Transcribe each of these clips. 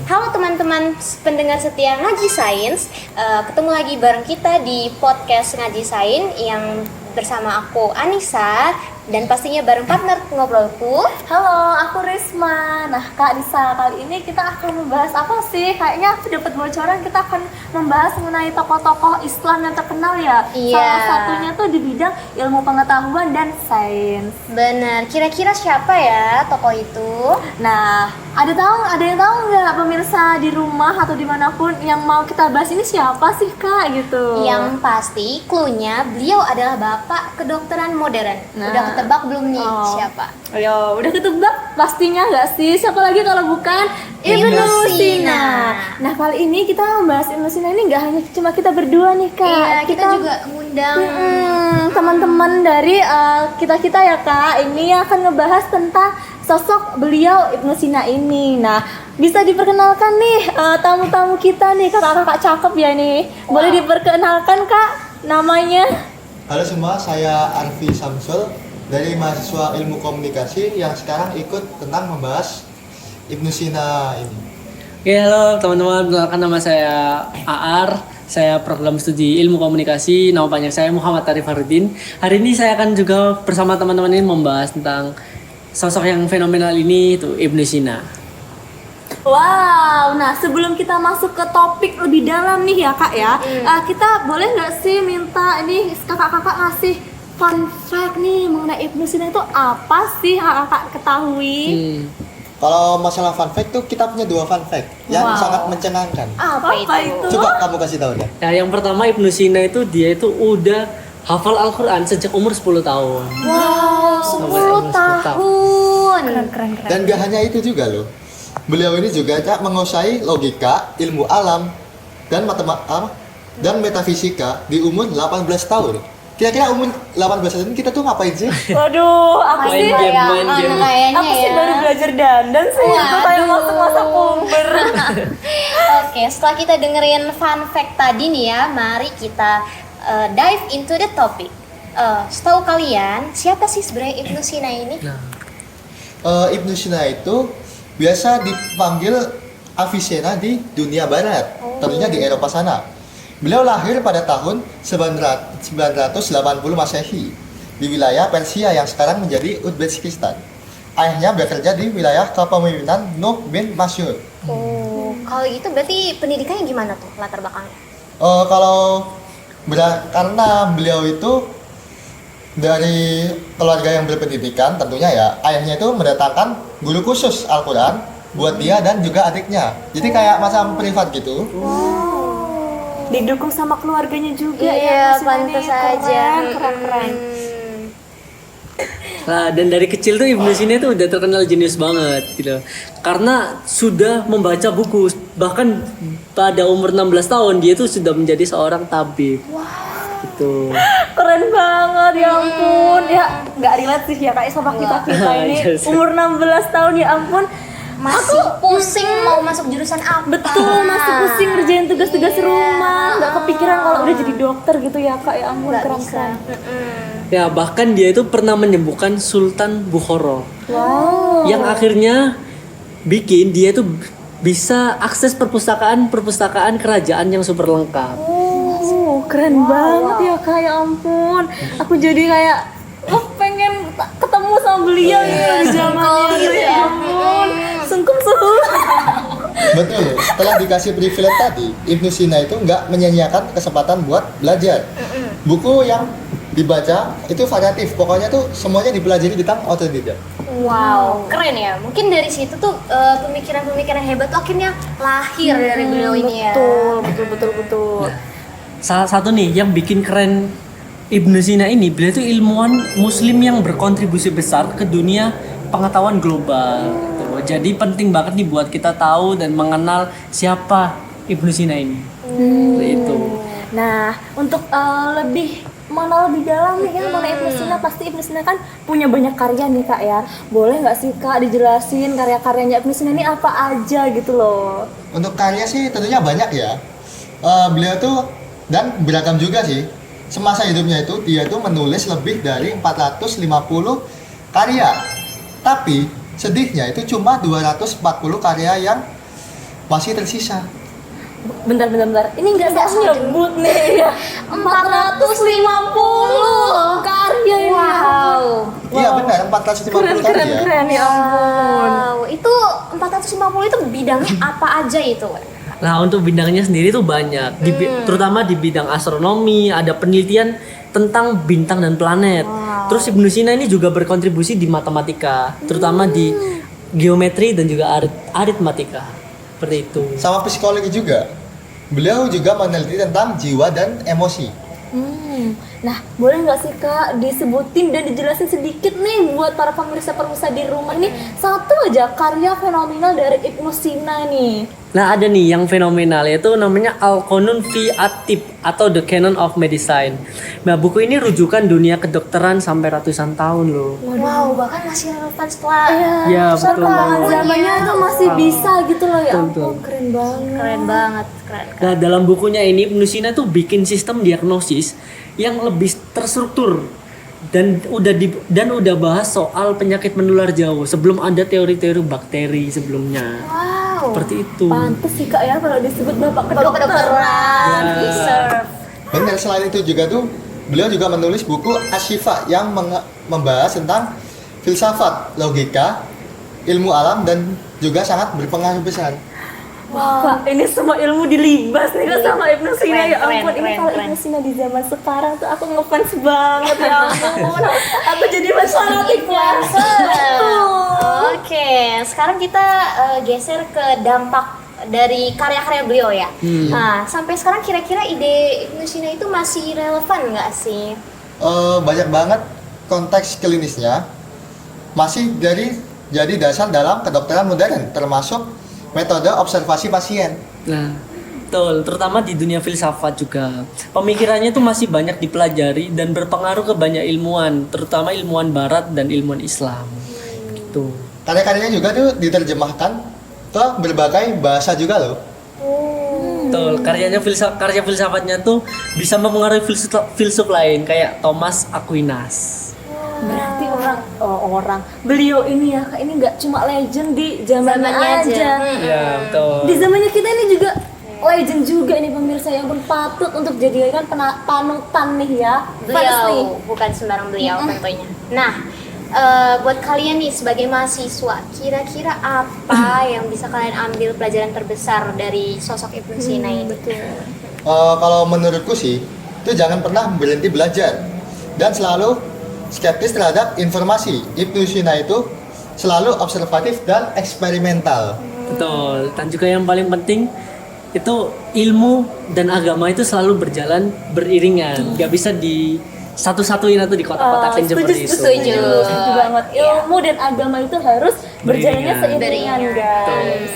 Halo teman-teman pendengar setia Ngaji Sains, ketemu lagi bareng kita di podcast Ngaji Sains yang bersama aku Anissa dan pastinya bareng partner ngobrolku. Halo, aku Risma. Nah, Kak Nisa, kali ini kita akan membahas apa sih? Kayaknya aku dapat bocoran kita akan membahas mengenai tokoh-tokoh Islam yang terkenal ya. Iya. Salah satunya tuh di bidang ilmu pengetahuan dan sains. Benar, kira-kira siapa ya tokoh itu? Nah, ada yang tahu nggak pemirsa di rumah atau dimanapun yang mau kita bahas ini siapa sih Kak gitu? Yang pasti cluenya beliau adalah bapak kedokteran modern. Nah. Udah ketebak belum nih siapa? Ayo, udah ketebak pastinya nggak sih? Siapa lagi kalau bukan Ibnu Sina. Nah, kali ini kita membahas Ibnu Sina ini nggak hanya cuma kita berdua nih Kak. Iya, kita juga ngundang Teman-teman dari kita ya Kak. Ini akan ngebahas tentang sosok beliau Ibnu Sina ini. Nah, bisa diperkenalkan nih tamu-tamu kita nih, kakak-kakak cakep ya nih. Boleh diperkenalkan Kak namanya? Halo semua, saya Arfi Samsul dari mahasiswa ilmu komunikasi yang sekarang ikut tentang membahas Ibnu Sina ini. Oke, halo teman-teman, perkenalkan nama saya Aar. Saya program studi ilmu komunikasi, nama panjang saya Muhammad Arif Harudin. Hari ini saya akan juga bersama teman-teman ini membahas tentang sosok yang fenomenal ini, itu Ibnu Sina. Wow, nah sebelum kita masuk ke topik lebih dalam nih ya Kak ya, kita boleh nggak sih minta ini kakak-kakak ngasih fun fact nih mengenai Ibnu Sina itu apa sih yang kakak ketahui? Kalau masalah fun fact tuh kita punya 2 fun fact yang sangat mencengangkan. Apa itu? Coba kamu kasih tahu deh. Nah, yang pertama Ibnu Sina itu dia itu udah hafal Al-Quran sejak umur 10 tahun. Wow, 10 tahun. Keren. Dan gak hanya itu juga loh. Beliau ini juga menguasai logika, ilmu alam, dan matematika dan metafisika di umur 18 tahun. Kira-kira umur 18 tahun kita tuh ngapain sih? Waduh, aku Main sih game. aku sih baru belajar dandan sih, itu kayak masuk masa puber. Oke, setelah kita dengerin fun fact tadi nih ya, mari kita dive into the topic. Setahu kalian, siapa sih sebenarnya Ibnu Sina ini? Ibnu Sina itu biasa dipanggil Avicenna di dunia barat, tentunya di Eropa sana. Beliau lahir pada tahun 980 Masehi di wilayah Persia yang sekarang menjadi Uzbekistan. Ayahnya bekerja di wilayah kepemimpinan Nuh bin Masyur. Oh, kalau gitu berarti pendidikannya gimana tuh latar belakangnya? Karena beliau itu dari keluarga yang berpendidikan, tentunya ya ayahnya itu mendatangkan guru khusus Al-Quran buat dia dan juga adiknya. Jadi kayak macam privat gitu. Didukung sama keluarganya juga Iya, ya. pantas aja. Keren. Nah, dan dari kecil tuh Ibnu Sina itu udah terkenal jenius banget gitu. Karena sudah membaca buku, bahkan pada umur 16 tahun dia tuh sudah menjadi seorang tabib. Gitu. Keren banget, ya ampun. Ya, nggak relate sih ya Kak sama kita ini. Yes. Umur 16 tahun, ya ampun. Masih pusing mau masuk jurusan apa? Betul, masih pusing ngerjain tugas-tugas rumah. Nggak kepikiran kalau udah jadi dokter gitu ya Kak, ya ampun, keren. Ya, bahkan dia itu pernah menyembuhkan Sultan Bukhara. Wow. Yang akhirnya bikin dia itu bisa akses perpustakaan kerajaan yang super lengkap. Keren banget ya Kak, ya ampun. Aku jadi kayak pengen ketemu sama beliau gitu di zamannya gitu, ya ampun. Sungkem suhu. Betul, setelah dikasih privilege tadi, Ibnu Sina itu nggak menyia-nyiakan kesempatan buat belajar. Buku yang dibaca itu variatif, pokoknya tuh semuanya dipelajari tentang otodidak. Wow, keren ya. Mungkin dari situ tuh pemikiran-pemikiran hebat tuh akhirnya lahir dari beliau ini ya. Betul. Salah satu nih yang bikin keren Ibnu Sina ini, beliau itu ilmuwan muslim yang berkontribusi besar ke dunia pengetahuan global gitu. Jadi penting banget nih buat kita tahu dan mengenal siapa Ibnu Sina ini. Itu. Nah, untuk lebih dalam nih kan mengenai Ibnu Sina, pasti Ibnu Sina kan punya banyak karya nih Kak ya. Boleh nggak sih Kak dijelasin karya-karyanya Ibnu Sina ini apa aja gitu loh? Untuk karya sih tentunya banyak ya. Beliau tuh dan beragam juga sih. Semasa hidupnya itu dia tuh menulis lebih dari 450 karya. Tapi sedihnya itu cuma 240 karya yang masih tersisa. Bentar. Ini nggak nyebut nih ya. 450 karya ini. Wow. Iya benar, 450 karya. Keren ya ampun. Wow, itu 450 itu bidangnya apa aja itu? Nah, untuk bidangnya sendiri tuh banyak, terutama di bidang astronomi, ada penelitian tentang bintang dan planet. Terus Ibnu Sina ini juga berkontribusi di matematika, terutama di geometri dan juga aritmatika. Seperti itu. Sama psikologi juga. Beliau juga meneliti tentang jiwa dan emosi. Nah, boleh nggak sih Kak disebutin dan dijelasin sedikit nih buat para pemirsa di rumah ini satu aja karya fenomenal dari Ibnu Sina nih. Nah, ada nih yang fenomenal, yaitu namanya Al-Qanun fi At-Tib atau The Canon of Medicine. Nah, buku ini rujukan dunia kedokteran sampai ratusan tahun loh. Wow, bahkan masih relevan setelah Ya, betul Perkembangan banget. zamannya tuh masih bisa gitu loh ya Betul. ampun, keren banget. keren banget, keren. Nah, dalam bukunya ini Ibnu Sina tuh bikin sistem diagnosis yang lebih terstruktur dan udah bahas soal penyakit menular jauh sebelum ada teori-teori bakteri sebelumnya. Wow. Seperti itu. Pantes sih Kak ya kalau disebut bapak Kedokteran, kedokteran. reserve. Benar, selain itu juga tuh beliau juga menulis buku Asy-Syifa yang membahas tentang filsafat, logika, ilmu alam dan juga sangat berpengaruh besar. Kak, ini semua ilmu dilibas nih Kak sama Ibnu Sina ya Keren, ampun. Ini keren, kalau keren. Ibnu Sina di zaman sekarang tuh aku ngefans banget ya ampun. Aku jadi fanatik puasa. Oke, sekarang kita geser ke dampak dari karya-karya beliau ya. Nah, sampai sekarang kira-kira ide Ibnu Sina itu masih relevan nggak sih? Banyak banget konteks klinisnya masih jadi dasar dalam kedokteran modern, termasuk metode observasi pasien. Nah, betul, terutama di dunia filsafat juga. Pemikirannya tuh masih banyak dipelajari dan berpengaruh ke banyak ilmuwan, terutama ilmuwan barat dan ilmuwan Islam. Gitu. Karya-karyanya juga tuh diterjemahkan ke berbagai bahasa juga loh. Betul, karya filsafatnya tuh bisa mempengaruhi filsuf lain kayak Thomas Aquinas. Berarti orang beliau ini ya Kak, ini nggak cuma legend di zamannya Zamannya aja. aja. Ya, betul. Di zamannya kita ini juga legend juga nih pemirsa yang pun patut untuk dijadikan panutan nih ya. Fans nih. Beliau, bukan sembarang beliau tentunya. Nah, buat kalian nih sebagai mahasiswa, kira-kira apa yang bisa kalian ambil pelajaran terbesar dari sosok Ibnu Sina ini? Kalau menurutku sih, itu jangan pernah berhenti belajar dan selalu skeptis terhadap informasi. Ibnu Sina itu selalu observatif dan eksperimental. Betul. Dan juga yang paling penting itu ilmu dan agama itu selalu berjalan beriringan. Gak bisa di satu-satuin atau di kotak-kotakin seperti itu. setuju. Setuju banget. Ilmu dan agama itu harus berjalannya Beriringan. seiringan guys.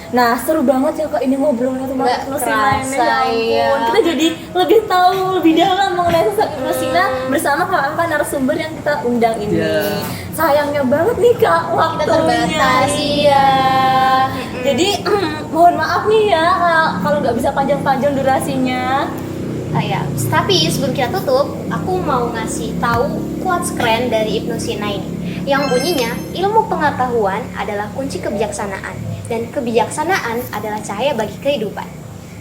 Nah, seru banget ya Kak ini ngobrolnya tentang Nggak Ibnu Sina ini. kerasa, Ya ampun. ya. Kita jadi lebih tahu lebih dalam mengenai sosok Ibnu Sina bersama kakak narasumber yang kita undang ini. Ya. Sayangnya banget nih Kak waktunya. terbatas. Iya. Jadi mohon maaf nih ya kalau nggak bisa panjang-panjang durasinya. Ya. Tapi sebelum kita tutup, aku mau ngasih tahu quotes keren dari Ibnu Sina ini. Yang bunyinya, ilmu pengetahuan adalah kunci kebijaksanaan dan kebijaksanaan adalah cahaya bagi kehidupan.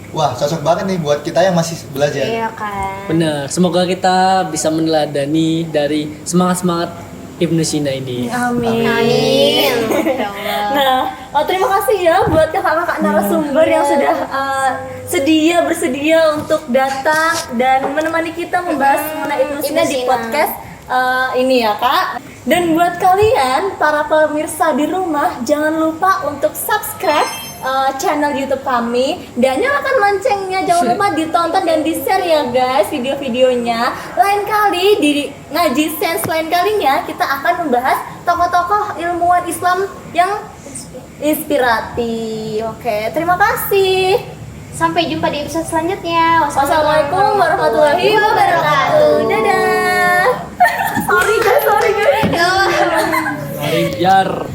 Wah, cocok banget nih buat kita yang masih belajar. Iya kan? Benar. Semoga kita bisa meneladani dari semangat-semangat Ibnu Sina ini. Amin. Amin. Masya Allah. Nah, terima kasih ya buat kakak-kakak narasumber yang sudah bersedia untuk datang dan menemani kita membahas mengenai Ibnu Sina di Sina. podcast ini ya Kak. Dan buat kalian para pemirsa di rumah jangan lupa untuk subscribe channel YouTube kami dan nyalakan loncengnya, jangan lupa ditonton dan di share ya guys video-videonya. Lain kali di Ngaji Sense lain kalinya kita akan membahas tokoh-tokoh ilmuwan Islam yang inspiratif. Oke, terima kasih. Sampai jumpa di episode selanjutnya. Wassalamualaikum warahmatullahi wabarakatuh. Dadah. Sorry guys. Mari, Yar.